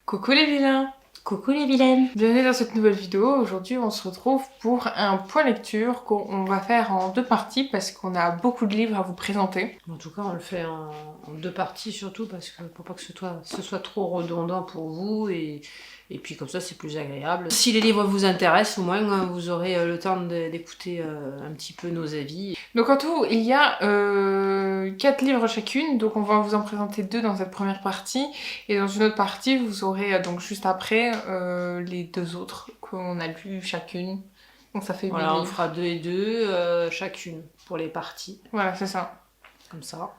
Coucou les vilains! Coucou les vilaines! Bienvenue dans cette nouvelle vidéo. Aujourd'hui on se retrouve pour un point lecture qu'on va faire en deux parties parce qu'on a beaucoup de livres à vous présenter. En tout cas on le fait en deux parties surtout parce que pour pas que ce soit trop redondant pour vous et puis comme ça c'est plus agréable. Si les livres vous intéressent au moins vous aurez le temps d'écouter un petit peu nos avis. Donc en tout il y a 4 livres chacune, donc on va vous en présenter 2 dans cette première partie et dans une autre partie vous aurez donc juste après les 2 autres qu'on a lus chacune. Donc ça fait 8 Voilà, on livres. fera 2 et 2 chacune pour les parties. Voilà, c'est ça. Comme ça,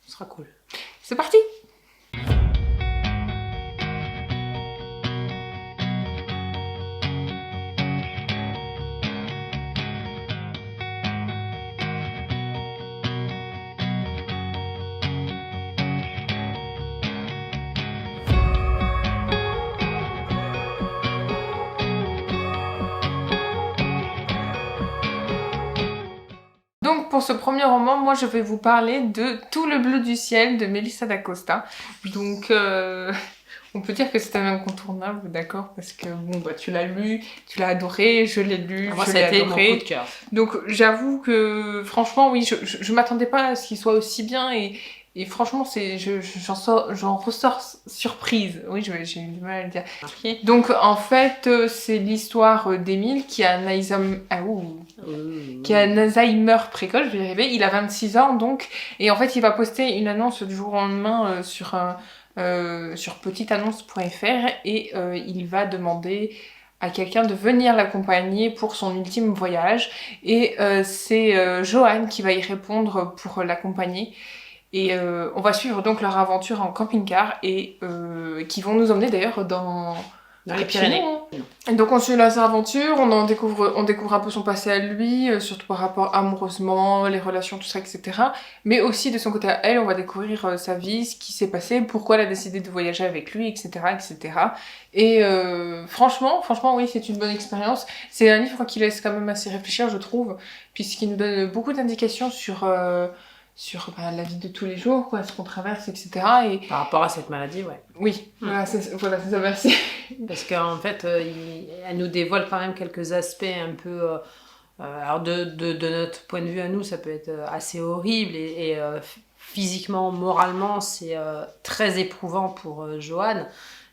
ce sera cool. C'est parti! Donc pour ce premier roman, moi je vais vous parler de Tout le bleu du ciel de Melissa d'Acosta. Donc on peut dire que c'est un incontournable, d'accord? Parce que bon bah tu l'as lu, tu l'as adoré, je l'ai lu, Moi je ça l'ai a été adoré. mon coup de cœur. Donc j'avoue que franchement oui, je m'attendais pas à ce qu'il soit aussi bien et franchement j'en ressors surprise. Oui, j'ai eu du mal à le dire. Okay. Donc en fait c'est l'histoire d'Émile qui a qui a un Alzheimer précoce, je vais y arriver. Il a 26 ans donc et en fait il va poster une annonce du jour au lendemain sur petiteannonce.fr et il va demander à quelqu'un de venir l'accompagner pour son ultime voyage et c'est Joanne qui va y répondre pour l'accompagner et on va suivre donc leur aventure en camping-car et qui vont nous emmener d'ailleurs dans les Pyrénées. Et donc on suit leurs aventures, on découvre un peu son passé à lui, surtout par rapport amoureusement, les relations, tout ça, etc. Mais aussi de son côté à elle, on va découvrir sa vie, ce qui s'est passé, pourquoi elle a décidé de voyager avec lui, etc., etc. Et franchement, oui, c'est une bonne expérience. C'est un livre qui laisse quand même assez réfléchir, je trouve, puisqu'il nous donne beaucoup d'indications sur la vie de tous les jours, quoi, ce qu'on traverse, etc. Et... Par rapport à cette maladie, ouais. Oui, voilà, c'est ça, merci. Parce qu'en fait, elle nous dévoile quand même quelques aspects un peu... alors de notre point de vue à nous, ça peut être assez horrible et physiquement, moralement, c'est très éprouvant pour Joanne.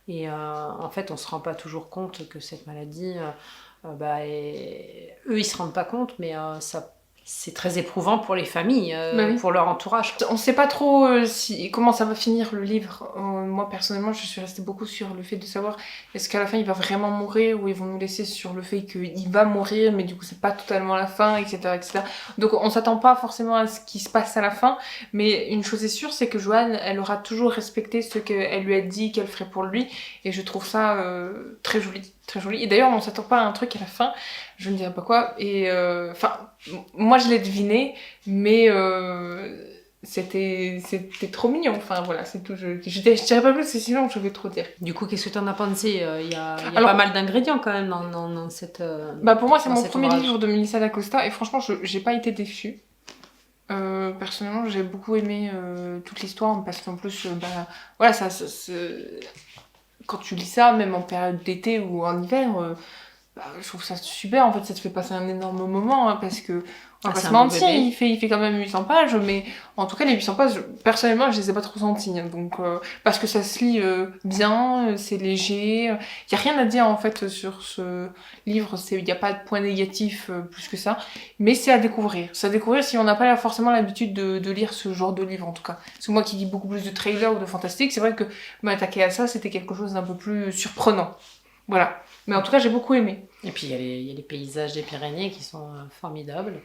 Et en fait, on se rend pas toujours compte que cette maladie... eux, ils se rendent pas compte, mais c'est très éprouvant pour les familles, oui. Pour leur entourage. On sait pas trop comment ça va finir le livre. Moi personnellement, je suis restée beaucoup sur le fait de savoir est-ce qu'à la fin il va vraiment mourir ou ils vont nous laisser sur le fait qu'il va mourir, mais du coup c'est pas totalement la fin, etc., etc. Donc on s'attend pas forcément à ce qui se passe à la fin, mais une chose est sûre, c'est que Joanne, elle aura toujours respecté ce qu'elle lui a dit qu'elle ferait pour lui, et je trouve ça très joli. Très joli. Et d'ailleurs, on s'attend pas à un truc à la fin, je ne dirais pas quoi. Et moi je l'ai deviné, mais c'était trop mignon. Enfin voilà, c'est tout. Je dirais pas plus, c'est sinon je vais trop dire. Du coup, qu'est-ce que tu en as pensé? Il y a pas mal d'ingrédients quand même dans cette. Pour moi, c'est mon premier livre de Melissa d'Acosta et franchement, j'ai pas été déçue. Personnellement, j'ai beaucoup aimé toute l'histoire parce qu'en plus, voilà, quand tu lis ça, même en période d'été ou en hiver, je trouve ça super. En fait, ça te fait passer un énorme moment parce que, on va pas se mentir, il fait quand même 800 pages, mais en tout cas, les 800 pages, personnellement, je les ai pas trop senties. Donc, parce que ça se lit bien, c'est léger. Il y a rien à dire en fait sur ce livre. Il n'y a pas de point négatif plus que ça, mais c'est à découvrir. C'est à découvrir si on n'a pas forcément l'habitude de lire ce genre de livre en tout cas. C'est moi qui lis beaucoup plus de thrillers ou de fantastique. C'est vrai que m'attaquer à ça, c'était quelque chose d'un peu plus surprenant. Voilà. Mais en tout cas, j'ai beaucoup aimé. Et puis, il y a les paysages des Pyrénées qui sont formidables.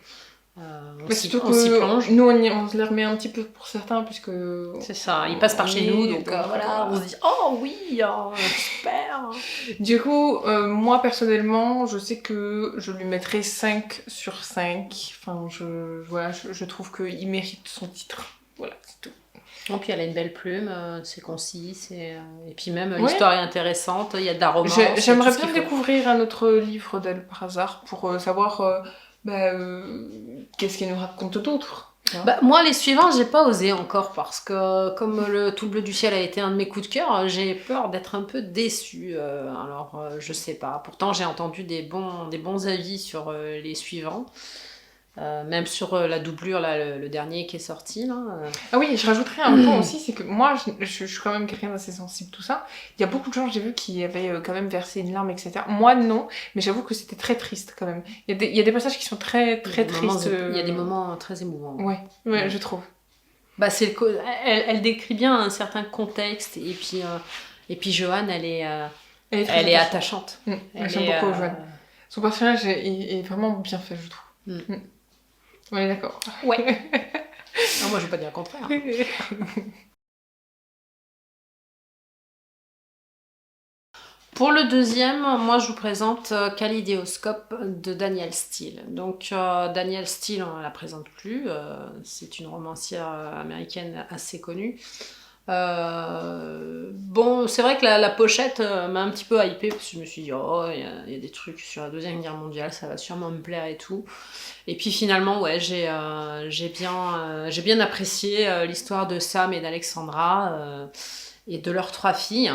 On s'y plonge. Nous, on se les remet un petit peu pour certains, puisque... C'est ça, ils passent par chez nous, donc voilà, on se dit « Oh oui, super !» Du coup, moi, personnellement, je sais que je lui mettrais 5 sur 5. Enfin, je trouve qu'il mérite son titre. Voilà, c'est tout. Et puis elle a une belle plume, c'est concis, et puis même l'histoire est intéressante, il y a de la romance. J'aimerais bien découvrir un autre livre d'elle par hasard pour savoir qu'est-ce qu'elle nous raconte d'autre. Bah, moi, les suivants, j'ai pas osé encore parce que comme le Tout bleu du ciel a été un de mes coups de cœur, j'ai peur d'être un peu déçue. Alors, je sais pas. Pourtant, j'ai entendu des bons avis sur les suivants. Même sur la doublure, là, le dernier qui est sorti. Là, Ah oui, je rajouterais un point aussi, c'est que moi, je suis quand même quelqu'un d'assez sensible, tout ça. Il y a beaucoup de gens, j'ai vu, qui avaient quand même versé une larme, etc. Moi, non, mais j'avoue que c'était très triste quand même. Il y a des passages qui sont très, très tristes. Il y a des moments très émouvants. Ouais, je trouve. Bah, elle décrit bien un certain contexte, et puis Joanne, elle est attachante. J'aime beaucoup Joanne. Son personnage est vraiment bien fait, je trouve. On est d'accord. Ouais. Non, moi, je vais pas dire le contraire. Pour le deuxième, moi, je vous présente Kaléidoscope de Danielle Steele. Donc, Danielle Steele, on ne la présente plus. C'est une romancière américaine assez connue. Bon, c'est vrai que la pochette m'a un petit peu hypée parce que je me suis dit, oh, il y a des trucs sur la Deuxième Guerre mondiale, ça va sûrement me plaire et tout. Et puis finalement, ouais, j'ai bien apprécié l'histoire de Sam et d'Alexandra et de leurs 3 filles,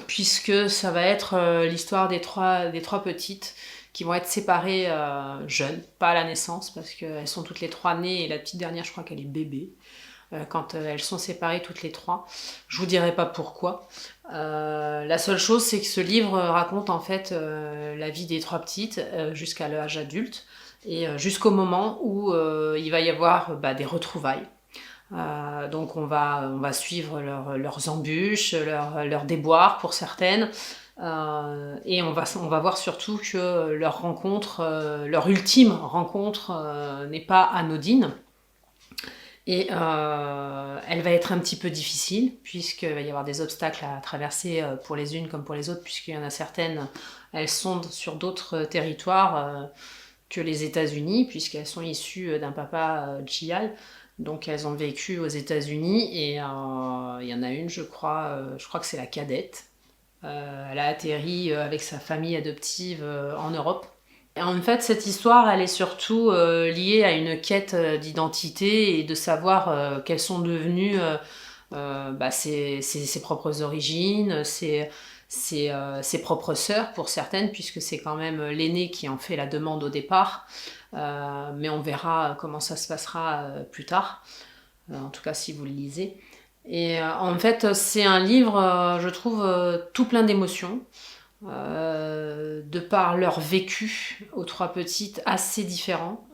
puisque ça va être l'histoire des trois petites qui vont être séparées jeunes, pas à la naissance, parce qu'elles sont toutes les 3 nées, et la petite dernière, je crois qu'elle est bébé. Quand elles sont séparées toutes les 3. Je vous dirai pas pourquoi. La seule chose, c'est que ce livre raconte en fait la vie des 3 petites jusqu'à l'âge adulte et jusqu'au moment où il va y avoir des retrouvailles. Donc on va suivre leurs embûches, leurs déboires pour certaines. Et on va voir surtout que leur rencontre, leur ultime rencontre n'est pas anodine. Et elle va être un petit peu difficile, puisqu'il va y avoir des obstacles à traverser pour les unes comme pour les autres, puisqu'il y en a certaines, elles sont sur d'autres territoires que les États-Unis, puisqu'elles sont issues d'un papa GI. Donc elles ont vécu aux États-Unis, et il y en a une, je crois que c'est la cadette. Elle a atterri avec sa famille adoptive en Europe. En fait, cette histoire, elle est surtout liée à une quête d'identité et de savoir quelles sont devenues ses propres origines, ses propres sœurs pour certaines, puisque c'est quand même l'aînée qui en fait la demande au départ. Mais on verra comment ça se passera plus tard, en tout cas si vous le lisez. Et en fait, c'est un livre, je trouve, tout plein d'émotions. De par leur vécu aux 3 petites assez différents,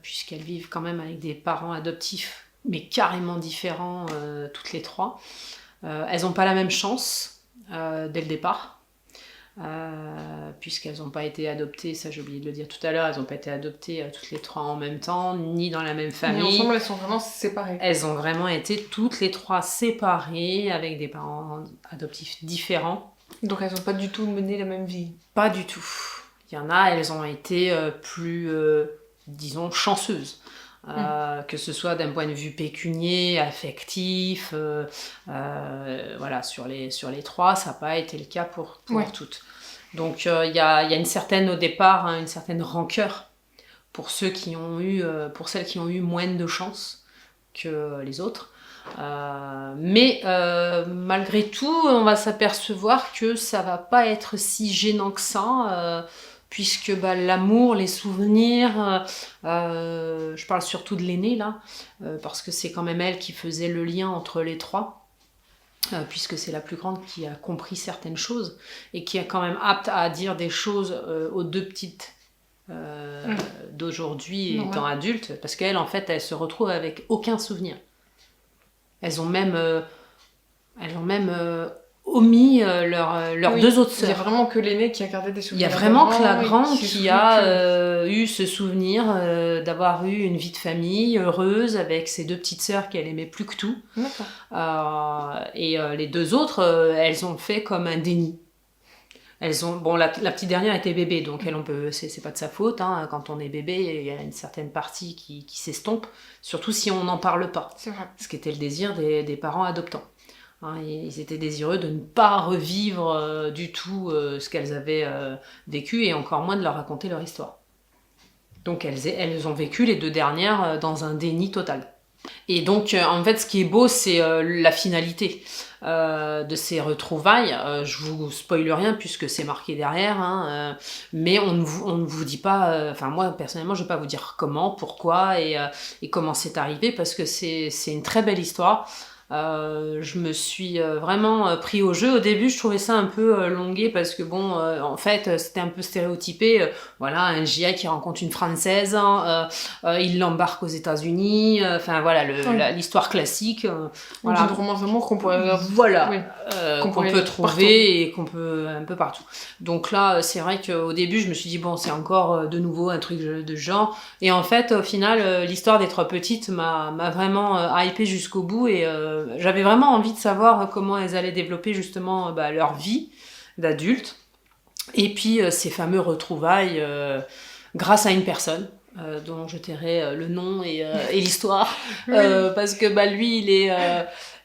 puisqu'elles vivent quand même avec des parents adoptifs, mais carrément différents toutes les 3. Elles n'ont pas la même chance dès le départ, puisqu'elles n'ont pas été adoptées, ça j'ai oublié de le dire tout à l'heure, elles n'ont pas été adoptées toutes les 3 en même temps, ni dans la même famille. Mais ensemble, elles sont vraiment séparées. Elles ont vraiment été toutes les 3 séparées, avec des parents adoptifs différents. Donc elles n'ont pas du tout mené la même vie. Pas du tout. Il y en a, elles ont été plus, disons, chanceuses. Que ce soit d'un point de vue pécunier, affectif, voilà, sur les 3, ça n'a pas été le cas pour toutes. Donc il y a une certaine, au départ, une certaine rancœur pour celles qui ont eu moins de chance que les autres. Mais malgré tout, on va s'apercevoir que ça va pas être si gênant que ça, puisque l'amour, les souvenirs, je parle surtout de l'aînée là, parce que c'est quand même elle qui faisait le lien entre les 3, puisque c'est la plus grande qui a compris certaines choses et qui est quand même apte à dire des choses aux 2 petites d'aujourd'hui étant adultes, parce qu'elle en fait elle se retrouve avec aucun souvenir. Elles ont même omis leurs 2 autres sœurs. Il y a vraiment que l'aînée qui a gardé des souvenirs. Il y a vraiment que la grande qui a eu ce souvenir d'avoir eu une vie de famille heureuse avec ses 2 petites sœurs qu'elle aimait plus que tout. Et les 2 autres, elles ont fait comme un déni. La petite dernière était bébé, donc c'est pas de sa faute, hein. Quand on est bébé, il y a une certaine partie qui s'estompe, surtout si on n'en parle pas. C'est vrai. Ce qui était le désir des parents adoptants. Hein, ils étaient désireux de ne pas revivre du tout ce qu'elles avaient vécu, et encore moins de leur raconter leur histoire. Donc elles ont vécu les 2 dernières dans un déni total. Et donc, en fait, ce qui est beau, c'est la finalité de ces retrouvailles. Je vous spoile rien puisque c'est marqué derrière, hein, mais on ne vous dit pas... Enfin, moi, personnellement, je vais pas vous dire comment, pourquoi et comment c'est arrivé parce que c'est une très belle histoire. Je me suis vraiment pris au jeu. Au début, je trouvais ça un peu longué parce que bon, en fait, c'était un peu stéréotypé. Voilà, un GI qui rencontre une Française, il l'embarque aux États-Unis. Enfin voilà, l'histoire classique. Voilà, de romance d'amour qu'on pourrait voilà, oui. Qu'on peut trouver partout. Et qu'on peut un peu partout. Donc là, c'est vrai qu'au début, je me suis dit bon, c'est encore de nouveau un truc de genre. Et en fait, au final, l'histoire des 3 petites m'a vraiment hypée jusqu'au bout et j'avais vraiment envie de savoir comment elles allaient développer justement leur vie d'adulte et puis ces fameux retrouvailles grâce à une personne dont je tairai le nom et l'histoire parce que lui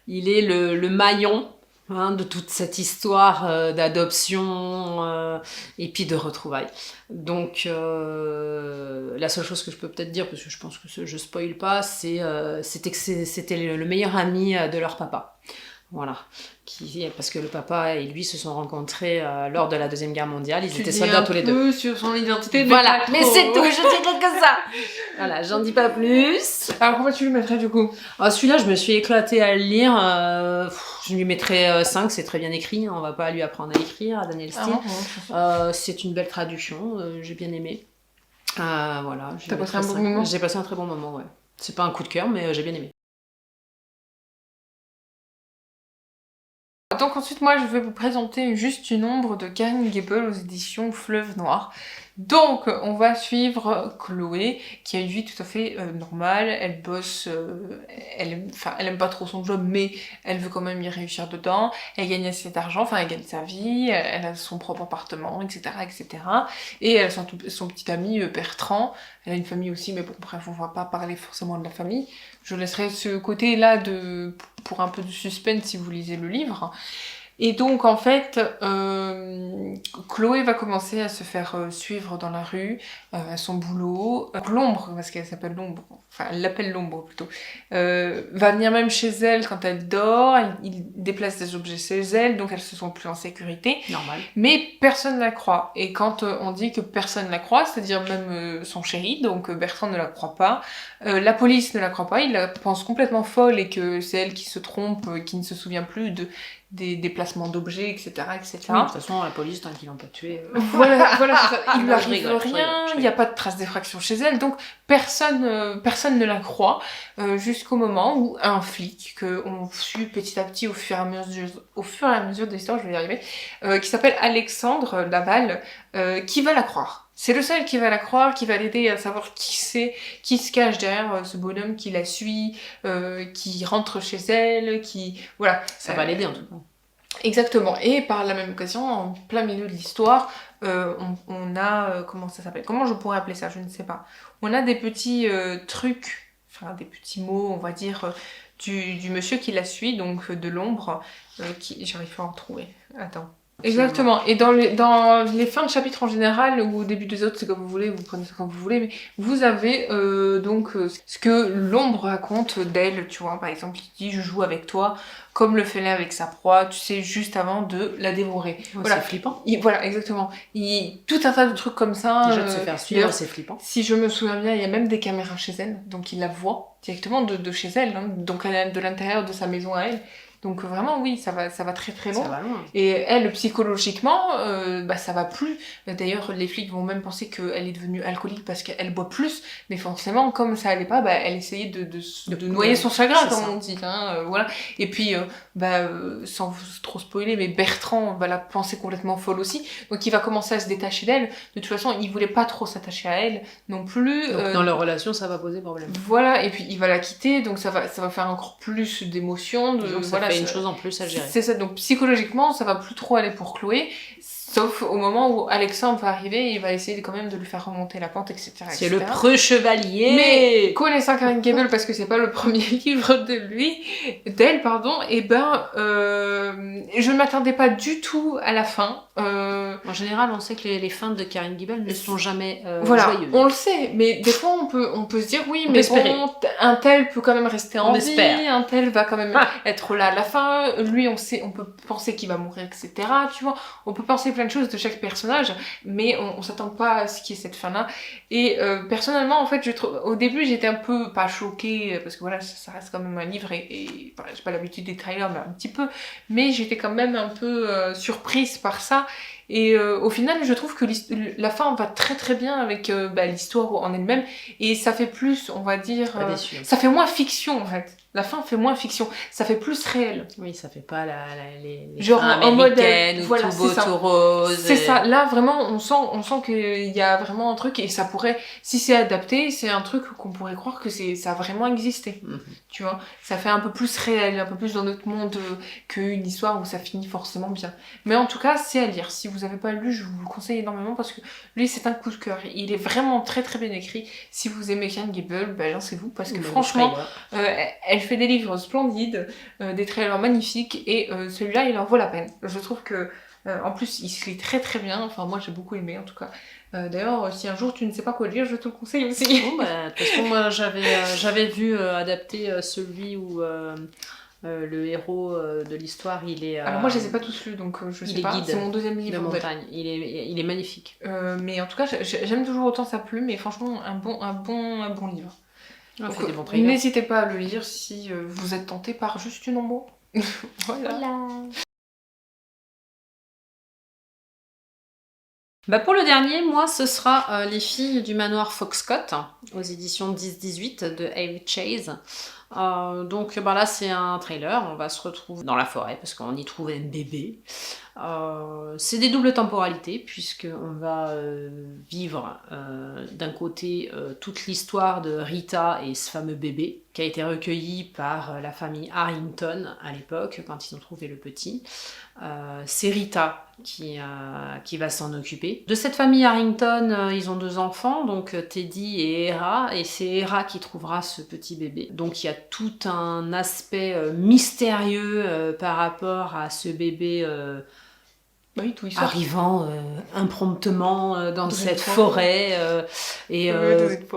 il est le maillon de toute cette histoire d'adoption et puis de retrouvailles. Donc la seule chose que je peux peut-être dire, parce que je pense que je spoil pas, c'était que c'était le meilleur ami de leur papa. Voilà. Parce que le papa et lui se sont rencontrés lors de la Deuxième Guerre mondiale. Ils étaient soldats tous les 2. Un peu sur son identité. Voilà, mais c'est tout, je dirais que ça. Voilà, j'en dis pas plus. Alors comment tu le mettrais du coup ? Celui-là, je me suis éclatée à le lire. Je lui mettrais 5, c'est très bien écrit. On va pas lui apprendre à écrire, à Daniel Steele. C'est une belle traduction, j'ai bien aimé. Voilà. T'as passé un bon moment ? J'ai passé un très bon moment, ouais. C'est pas un coup de cœur, mais j'ai bien aimé. Donc ensuite, moi, je vais vous présenter Juste une ombre de Karen Gable aux éditions Fleuve Noir. Donc, on va suivre Chloé, qui a une vie tout à fait normale. Elle bosse, elle aime pas trop son job, mais elle veut quand même y réussir dedans. Elle gagne assez d'argent, elle gagne sa vie, elle a son propre appartement, etc., etc. Et elle a son petit ami Bertrand. Elle a une famille aussi, mais bon, bref, on va pas parler forcément de la famille. Je laisserai ce côté-là pour un peu de suspense si vous lisez le livre. Et donc, en fait, Chloé va commencer à se faire suivre dans la rue, à son boulot. L'ombre, parce qu'elle s'appelle l'ombre, enfin, elle l'appelle l'ombre plutôt, va venir même chez elle quand elle dort. Il déplace des objets chez elle, donc elles se sent plus en sécurité. Normal. Mais personne ne la croit. Et quand on dit que personne ne la croit, c'est-à-dire même son chéri, donc Bertrand ne la croit pas, la police ne la croit pas, il la pense complètement folle et que c'est elle qui se trompe, qui ne se souvient plus des déplacements d'objets, etc., etc. Oui, de toute façon, la police, tant qu'ils l'ont pas tué... Voilà, c'est ça. Il lui arrive rien, il n'y a pas de traces d'effraction chez elle, donc personne ne la croit, jusqu'au moment où un flic, qu'on suit petit à petit au fur et à mesure de l'histoire, je vais y arriver, qui s'appelle Alexandre Laval, qui va la croire. C'est le seul qui va la croire, qui va l'aider à savoir qui c'est, qui se cache derrière ce bonhomme qui la suit, qui rentre chez elle, voilà. Ça va l'aider en tout cas. Exactement. Et par la même occasion, en plein milieu de l'histoire, on a... comment ça s'appelle ? Comment je pourrais appeler ça ? Je ne sais pas. On a des petits trucs, enfin des petits mots, on va dire, du monsieur qui la suit, donc de l'ombre, j'arrive pas à en retrouver. Attends. Exactement. Et dans les fins de chapitre en général, ou au début des autres, c'est comme vous voulez, vous prenez ça comme vous voulez, mais vous avez ce que l'ombre raconte d'elle, tu vois. Par exemple, il dit « je joue avec toi », comme le félin avec sa proie, tu sais, juste avant de la dévorer. Ouais, voilà. C'est flippant. Voilà, exactement. Tout un tas de trucs comme ça. Déjà de se faire suivre, c'est flippant. Si je me souviens bien, il y a même des caméras chez elle, donc il la voit directement de chez elle, hein, donc de l'intérieur de sa maison à elle. Donc vraiment, oui, ça va très très loin. Ça va loin. Et elle, psychologiquement, ça va plus. D'ailleurs, les flics vont même penser qu'elle est devenue alcoolique parce qu'elle boit plus. Mais forcément, comme ça allait pas, elle essayait de noyer son chagrin, comme on dit. Hein, voilà. Et puis, sans trop spoiler, mais Bertrand va la penser complètement folle aussi. Donc il va commencer à se détacher d'elle. De toute façon, il voulait pas trop s'attacher à elle non plus. Donc, dans leur relation, ça va poser problème. Voilà, et puis il va la quitter, donc ça va faire encore plus d'émotions. Donc ça fait une chose en plus à gérer. C'est ça, donc psychologiquement, ça va plus trop aller pour Chloé. Sauf au moment où Alexandre va arriver, il va essayer quand même de lui faire remonter la pente, etc. C'est le preux chevalier. Mais connaissant Corinne Gable, parce que c'est pas le premier livre d'elle, et je ne m'attendais pas du tout à la fin. En général, on sait que les fins de Corinne Gable ne sont jamais joyeuses. On le sait, mais des fois on peut se dire oui, mais bon, un tel peut quand même rester en vie, un tel va quand même être là à la fin. Lui, on peut penser qu'il va mourir, etc. Tu vois, on peut penser plein de choses de chaque personnage, mais on s'attend pas à ce qu'il y ait cette fin-là. Et personnellement, en fait, au début, j'étais un peu, pas choquée, parce que voilà, ça reste quand même un livre, et j'ai pas l'habitude des trailers, mais un petit peu, mais j'étais quand même un peu surprise par ça. Et au final, je trouve que la fin va très très bien avec l'histoire en elle-même, et ça fait plus, on va dire, ça fait moins fiction en fait. La fin fait moins fiction, ça fait plus réel. Oui, ça fait pas les genre fins américaines ou voilà, tout beau, tout rose. C'est ça. Là, vraiment, on sent qu'il y a vraiment un truc, et ça pourrait, si c'est adapté, c'est un truc qu'on pourrait croire que ça a vraiment existé. Tu vois, ça fait un peu plus réel, un peu plus dans notre monde qu'une histoire où ça finit forcément bien. Mais en tout cas, c'est à lire. Si vous n'avez pas lu, je vous le conseille énormément parce que lui, c'est un coup de cœur. Il est vraiment très très bien écrit. Si vous aimez Corinne Gable, lancez-vous parce que franchement, elle fait des livres splendides, des trailers magnifiques, et celui-là, il en vaut la peine. Je trouve que en plus, il se lit très très bien. Enfin, moi, j'ai beaucoup aimé en tout cas. D'ailleurs, si un jour tu ne sais pas quoi lire, je te le conseille aussi. Bon, de toute façon, moi, j'avais vu adapter celui où le héros de l'histoire, il est... Alors moi, je les ai pas tous lus, donc je sais pas. C'est mon deuxième livre. De montagne. Il est magnifique. Mais en tout cas, j'aime toujours autant sa plume, mais franchement, un bon livre. Donc, n'hésitez pas à le lire si vous êtes tenté par juste une ombre. Voilà. Pour le dernier, moi, ce sera Les filles du manoir Foxcott, aux éditions 10-18 de Avery Chase. Donc là, c'est un trailer. On va se retrouver dans la forêt parce qu'on y trouve un bébé. C'est des doubles temporalités puisqu'on va vivre d'un côté toute l'histoire de Rita et ce fameux bébé qui a été recueilli par la famille Harrington à l'époque quand ils ont trouvé le petit. C'est Rita qui va s'en occuper. De cette famille Harrington, ils ont 2 enfants, donc Teddy et Hera, et c'est Hera qui trouvera ce petit bébé. Donc il y a tout un aspect mystérieux par rapport à ce bébé arrivant impromptement dans cette forêt.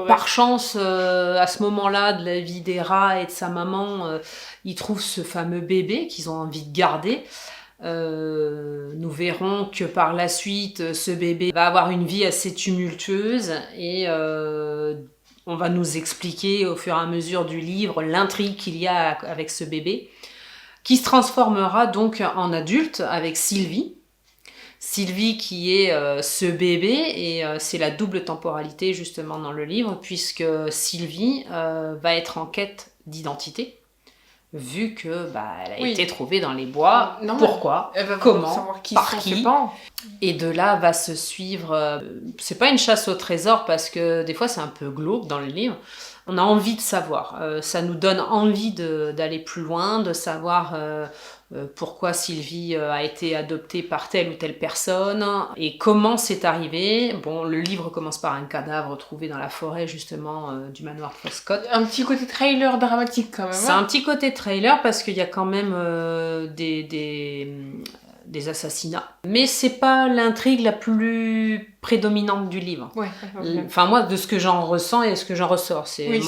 Par chance, à ce moment-là de la vie d'Hera et de sa maman, ils trouvent ce fameux bébé qu'ils ont envie de garder. Nous verrons que par la suite ce bébé va avoir une vie assez tumultueuse et on va nous expliquer au fur et à mesure du livre l'intrigue qu'il y a avec ce bébé qui se transformera donc en adulte avec Sylvie qui est ce bébé, et c'est la double temporalité justement dans le livre puisque Sylvie va être en quête d'identité vu que elle a été trouvée dans les bois. Pourquoi, comment, par qui, et de là va se suivre c'est pas une chasse au trésor parce que des fois c'est un peu glauque dans le livre. On a envie de savoir, ça nous donne envie d'aller plus loin, de savoir pourquoi Sylvie a été adoptée par telle ou telle personne et comment c'est arrivé. Bon, le livre commence par un cadavre trouvé dans la forêt justement du manoir Foxcott. Un petit côté trailer dramatique quand même. C'est un petit côté trailer parce qu'il y a quand même des assassinats. Mais c'est pas l'intrigue la plus prédominante du livre. Ouais, enfin, moi, de ce que j'en ressens et ce que j'en ressors, c'est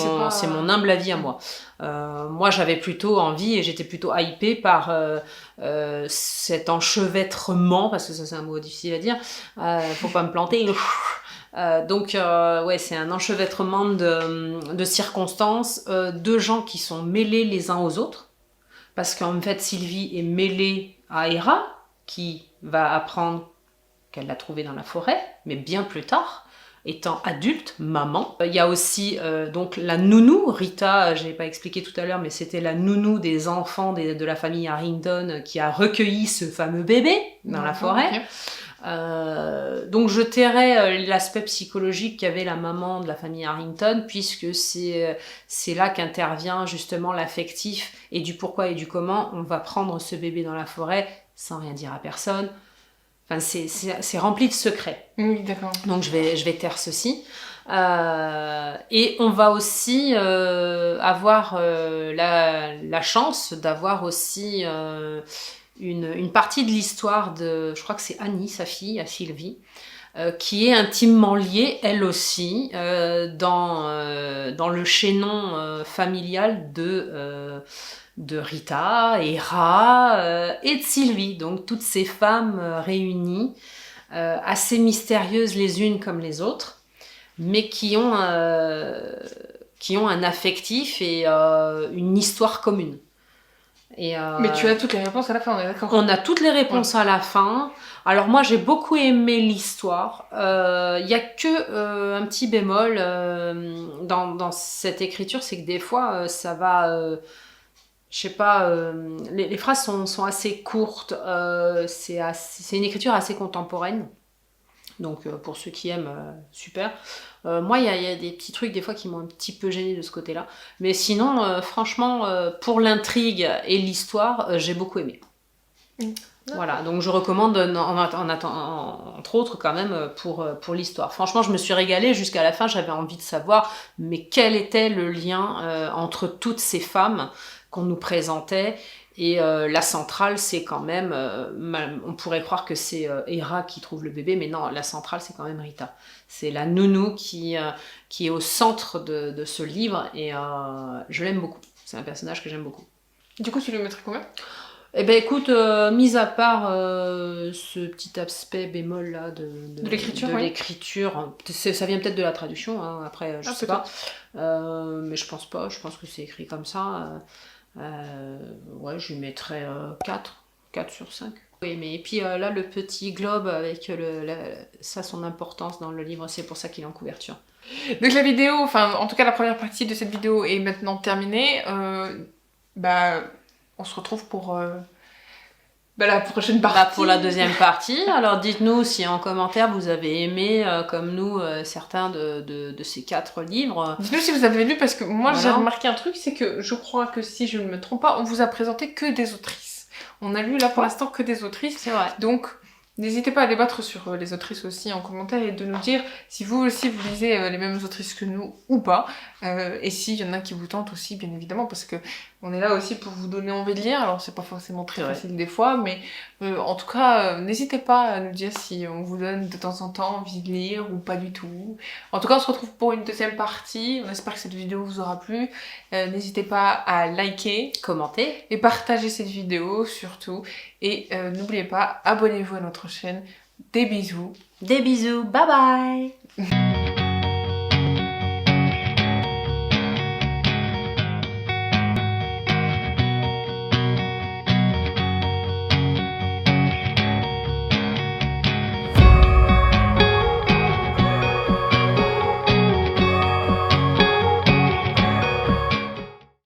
mon humble avis à moi. Moi, j'avais plutôt envie et j'étais plutôt hypée par cet enchevêtrement, parce que ça c'est un mot difficile à dire, faut pas me planter. Donc, c'est un enchevêtrement de circonstances, de gens qui sont mêlés les uns aux autres, parce qu'en fait, Sylvie est mêlée à Hera, qui va apprendre qu'elle l'a trouvée dans la forêt, mais bien plus tard, étant adulte, maman. Il y a aussi donc la nounou, Rita, je n'ai pas expliqué tout à l'heure, mais c'était la nounou des enfants de la famille Harrington qui a recueilli ce fameux bébé dans la forêt. Okay. Donc je tairais l'aspect psychologique qu'avait la maman de la famille Harrington, puisque c'est là qu'intervient justement l'affectif et du pourquoi et du comment on va prendre ce bébé dans la forêt sans rien dire à personne, Enfin, c'est rempli de secrets. Oui, d'accord. Donc je vais taire ceci. Et on va aussi avoir la chance d'avoir aussi une partie de l'histoire de, je crois que c'est Annie, sa fille, à Sylvie, qui est intimement liée, elle aussi, dans le chaînon familial de Rita, Hera et de Sylvie. Donc toutes ces femmes réunies, assez mystérieuses les unes comme les autres, mais qui ont un affectif et une histoire commune. Mais tu as toutes les réponses à la fin, on est d'accord? On a toutes les réponses à la fin. Alors moi, j'ai beaucoup aimé l'histoire. Il y a que un petit bémol dans cette écriture, c'est que des fois, ça va... je sais pas, les phrases sont assez courtes. C'est une écriture assez contemporaine. Donc pour ceux qui aiment, super. Moi, il y a des petits trucs des fois qui m'ont un petit peu gênée de ce côté-là. Mais sinon, franchement, pour l'intrigue et l'histoire, j'ai beaucoup aimé. Voilà, donc je recommande entre autres quand même pour l'histoire. Franchement, je me suis régalée jusqu'à la fin, j'avais envie de savoir mais quel était le lien entre toutes ces femmes qu'on nous présentait. Et la centrale, c'est quand même... on pourrait croire que c'est Hera qui trouve le bébé, mais non, la centrale, c'est quand même Rita. C'est la nounou qui est au centre de ce livre, et je l'aime beaucoup. C'est un personnage que j'aime beaucoup. Du coup, tu lui mettrais combien? Eh ben écoute, mis à part ce petit aspect bémol là de l'écriture, ça vient peut-être de la traduction, hein, après je sais pas, mais je pense que c'est écrit comme ça. Ouais, je lui mettrais 4 sur 5. Oui, mais et puis là, le petit globe avec ça, son importance dans le livre, c'est pour ça qu'il est en couverture. Donc la vidéo, enfin en tout cas la première partie de cette vidéo est maintenant terminée. On se retrouve pour la prochaine partie. Pour la deuxième partie. Alors dites-nous si en commentaire vous avez aimé, comme nous, certains de ces 4 livres. Dites-nous si vous avez lu, parce que moi j'ai remarqué un truc, c'est que je crois que si je ne me trompe pas, on vous a présenté que des autrices. On a lu là pour l'instant que des autrices. C'est vrai. Donc n'hésitez pas à débattre sur les autrices aussi en commentaire et de nous dire si vous aussi vous lisez les mêmes autrices que nous ou pas. Et s'il y en a qui vous tentent aussi, bien évidemment, parce que on est là aussi pour vous donner envie de lire. Alors c'est pas forcément très facile des fois, mais en tout cas, n'hésitez pas à nous dire si on vous donne de temps en temps envie de lire ou pas du tout. En tout cas, on se retrouve pour une deuxième partie. On espère que cette vidéo vous aura plu. N'hésitez pas à liker, commenter et partager cette vidéo surtout. Et n'oubliez pas, abonnez-vous à notre chaîne. Des bisous. Des bisous, bye bye.